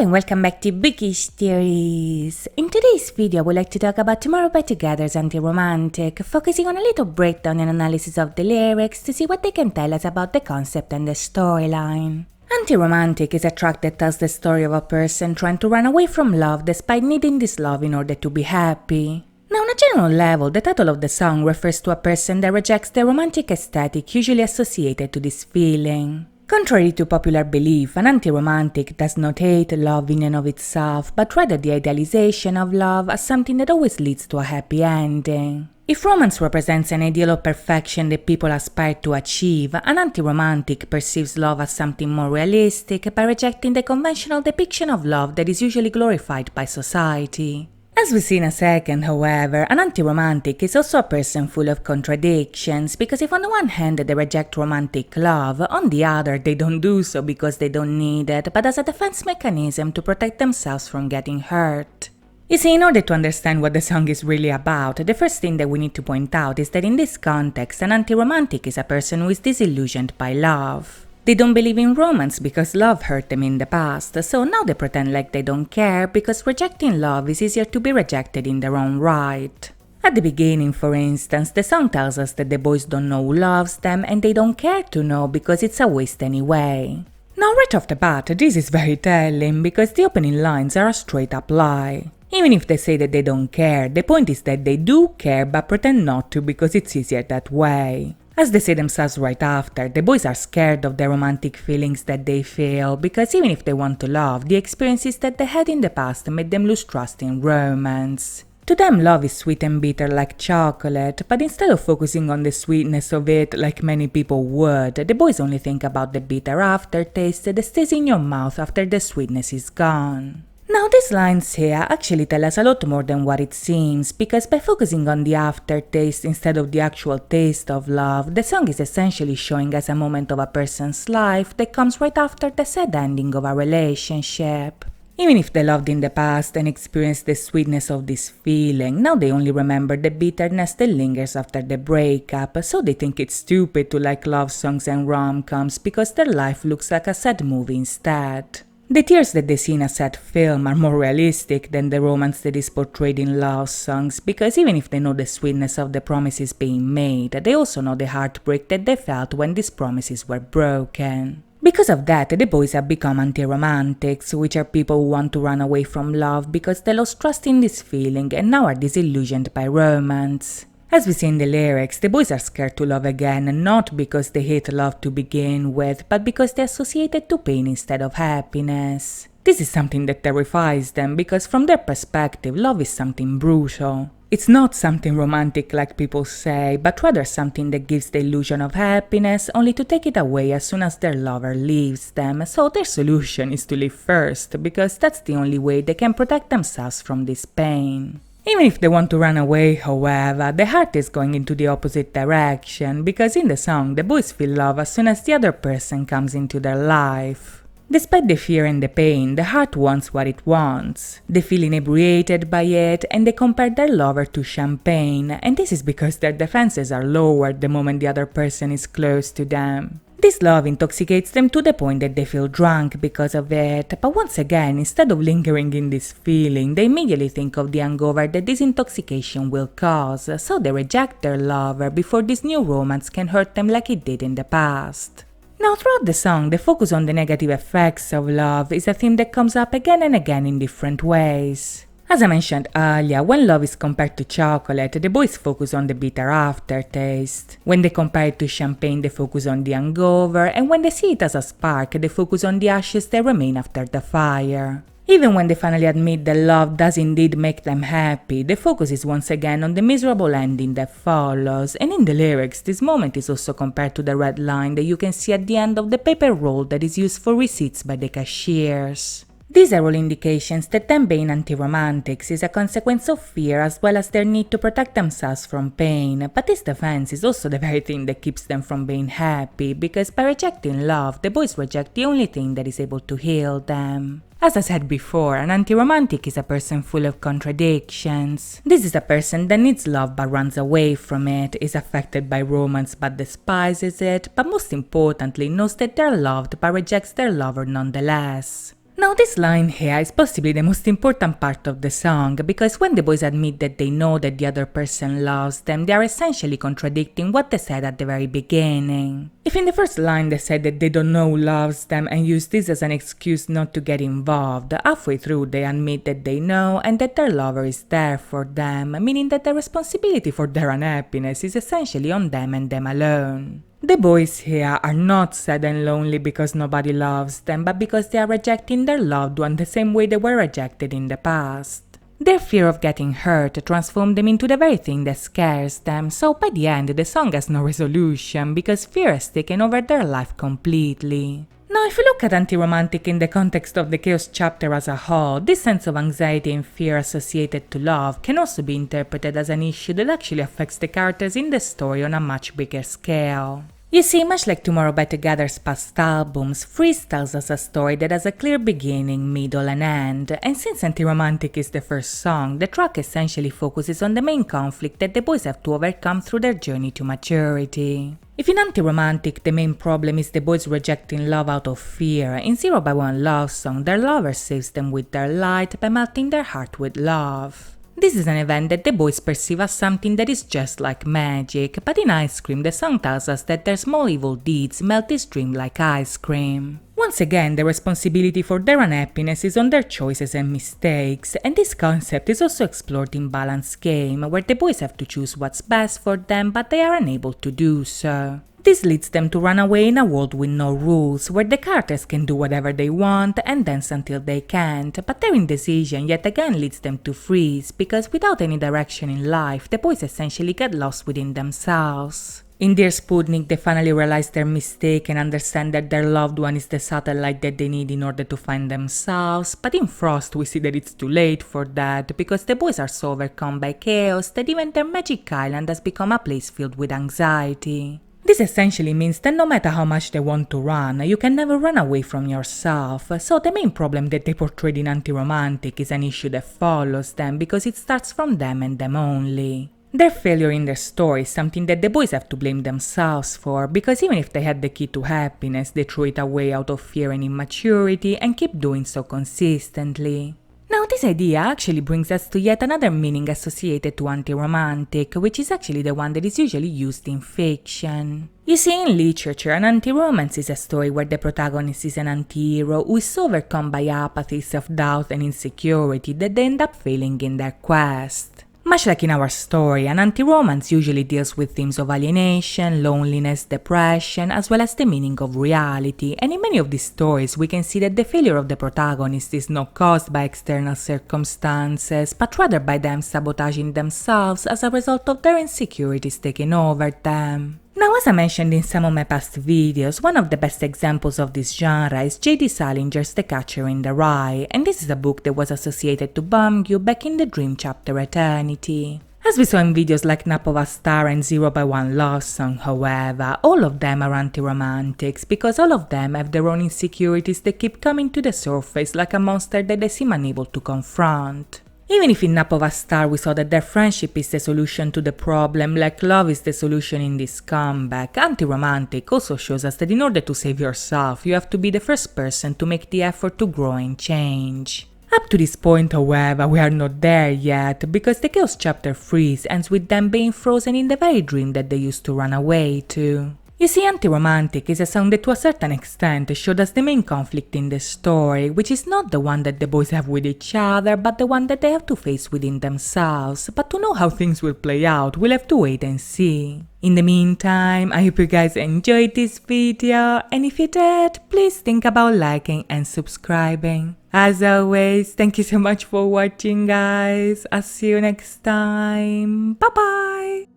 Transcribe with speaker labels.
Speaker 1: and welcome back to Bookish Theories. In today's video, I would like to talk about Tomorrow by Together's Anti-Romantic, focusing on a little breakdown and analysis of the lyrics to see what they can tell us about the concept and the storyline. Anti-Romantic is a track that tells the story of a person trying to run away from love despite needing this love in order to be happy. Now, on a general level, the title of the song refers to a person that rejects the romantic aesthetic usually associated to this feeling. Contrary to popular belief, an anti-romantic does not hate love in and of itself, but rather the idealization of love as something that always leads to a happy ending. If romance represents an ideal of perfection that people aspire to achieve, an anti-romantic perceives love as something more realistic by rejecting the conventional depiction of love that is usually glorified by society. As we see in a second, however, an anti-romantic is also a person full of contradictions, because if on the one hand they reject romantic love, on the other they don't do so because they don't need it, but as a defense mechanism to protect themselves from getting hurt. You see, in order to understand what the song is really about, the first thing that we need to point out is that in this context, an anti-romantic is a person who is disillusioned by love. They don't believe in romance because love hurt them in the past, so now they pretend like they don't care because rejecting love is easier to be rejected in their own right. At the beginning, for instance, the song tells us that the boys don't know who loves them and they don't care to know because it's a waste anyway. Now, right off the bat, this is very telling because the opening lines are a straight up lie. Even if they say that they don't care, the point is that they do care but pretend not to because it's easier that way. As they say themselves right after, the boys are scared of the romantic feelings that they feel because even if they want to love, the experiences that they had in the past made them lose trust in romance. To them, love is sweet and bitter like chocolate, but instead of focusing on the sweetness of it like many people would, the boys only think about the bitter aftertaste that stays in your mouth after the sweetness is gone. Now, these lines here actually tell us a lot more than what it seems, because by focusing on the aftertaste instead of the actual taste of love, the song is essentially showing us a moment of a person's life that comes right after the sad ending of a relationship. Even if they loved in the past and experienced the sweetness of this feeling, now they only remember the bitterness that lingers after the breakup, so they think it's stupid to like love songs and rom-coms because their life looks like a sad movie instead. The tears that they see in a sad film are more realistic than the romance that is portrayed in love songs, because even if they know the sweetness of the promises being made, they also know the heartbreak that they felt when these promises were broken. Because of that, the boys have become anti-romantics, which are people who want to run away from love because they lost trust in this feeling and now are disillusioned by romance. As we see in the lyrics, the boys are scared to love again, not because they hate love to begin with, but because they associate it to pain instead of happiness. This is something that terrifies them because from their perspective, love is something brutal. It's not something romantic like people say, but rather something that gives the illusion of happiness only to take it away as soon as their lover leaves them, so their solution is to leave first because that's the only way they can protect themselves from this pain. Even if they want to run away, however, the heart is going into the opposite direction because in the song the boys feel love as soon as the other person comes into their life. Despite the fear and the pain, the heart wants what it wants. They feel inebriated by it and they compare their lover to champagne, and this is because their defenses are lowered the moment the other person is close to them. This love intoxicates them to the point that they feel drunk because of it, but once again, instead of lingering in this feeling, they immediately think of the hangover that this intoxication will cause, so they reject their lover before this new romance can hurt them like it did in the past. Now, throughout the song, the focus on the negative effects of love is a theme that comes up again and again in different ways. As I mentioned earlier, when love is compared to chocolate, the boys focus on the bitter aftertaste. When they compare it to champagne, they focus on the hangover, and when they see it as a spark, they focus on the ashes that remain after the fire. Even when they finally admit that love does indeed make them happy, the focus is once again on the miserable ending that follows, and in the lyrics, this moment is also compared to the red line that you can see at the end of the paper roll that is used for receipts by the cashiers. These are all indications that them being anti-romantics is a consequence of fear as well as their need to protect themselves from pain, but this defense is also the very thing that keeps them from being happy, because by rejecting love, the boys reject the only thing that is able to heal them. As I said before, an anti-romantic is a person full of contradictions. This is a person that needs love but runs away from it, is affected by romance but despises it, but most importantly knows that they're loved but rejects their lover nonetheless. Now this line here is possibly the most important part of the song, because when the boys admit that they know that the other person loves them, they are essentially contradicting what they said at the very beginning. If in the first line they said that they don't know who loves them and use this as an excuse not to get involved, halfway through they admit that they know and that their lover is there for them, meaning that the responsibility for their unhappiness is essentially on them and them alone. The boys here are not sad and lonely because nobody loves them, but because they are rejecting their loved one the same way they were rejected in the past. Their fear of getting hurt transformed them into the very thing that scares them, so by the end the song has no resolution because fear has taken over their life completely. Now, if you look at Anti-Romantic in the context of the Chaos chapter as a whole, this sense of anxiety and fear associated to love can also be interpreted as an issue that actually affects the characters in the story on a much bigger scale. You see, much like Tomorrow by Together's past albums, Freeze tells us a story that has a clear beginning, middle, and end, and since Anti-Romantic is the first song, the track essentially focuses on the main conflict that the boys have to overcome through their journey to maturity. If in Anti-Romantic the main problem is the boys rejecting love out of fear, in 0 by 1 Love Song their lover saves them with their light by melting their heart with love. This is an event that the boys perceive as something that is just like magic, but in Ice Cream the song tells us that their small evil deeds melt this dream like ice cream. Once again, the responsibility for their unhappiness is on their choices and mistakes, and this concept is also explored in Balance Game, where the boys have to choose what's best for them, but they are unable to do so. This leads them to run away in a world with no rules, where the characters can do whatever they want and dance until they can't, but their indecision yet again leads them to freeze, because without any direction in life, the boys essentially get lost within themselves. In Dear Sputnik, they finally realize their mistake and understand that their loved one is the satellite that they need in order to find themselves, but in Frost we see that it's too late for that, because the boys are so overcome by chaos that even their magic island has become a place filled with anxiety. This essentially means that no matter how much they want to run, you can never run away from yourself, so the main problem that they portrayed in Anti-Romantic is an issue that follows them because it starts from them and them only. Their failure in their story is something that the boys have to blame themselves for, because even if they had the key to happiness, they threw it away out of fear and immaturity and keep doing so consistently. Now, this idea actually brings us to yet another meaning associated to anti-romantic, which is actually the one that is usually used in fiction. You see, in literature, an anti-romance is a story where the protagonist is an anti-hero who is so overcome by apathy, self-doubt, and insecurity that they end up failing in their quest. Much like in our story, an anti-romance usually deals with themes of alienation, loneliness, depression, as well as the meaning of reality, and in many of these stories we can see that the failure of the protagonist is not caused by external circumstances, but rather by them sabotaging themselves as a result of their insecurities taking over them. Now, as I mentioned in some of my past videos, one of the best examples of this genre is J.D. Salinger's The Catcher in the Rye, and this is a book that was associated to Beomgyu back in the Dream chapter Eternity. As we saw in videos like Napova Star and 0 by 1 Love Song, however, all of them are anti-romantics because all of them have their own insecurities that keep coming to the surface like a monster that they seem unable to confront. Even if in Napova Star we saw that their friendship is the solution to the problem, like love is the solution in this comeback, Anti-Romantic also shows us that in order to save yourself, you have to be the first person to make the effort to grow and change. Up to this point, however, we are not there yet, because the Chaos chapter Freeze ends with them being frozen in the very dream that they used to run away to. You see, Anti-Romantic is a song that to a certain extent showed us the main conflict in the story, which is not the one that the boys have with each other, but the one that they have to face within themselves. But to know how things will play out, we'll have to wait and see. In the meantime, I hope you guys enjoyed this video, and if you did, please think about liking and subscribing. As always, thank you so much for watching, guys. I'll see you next time. Bye bye!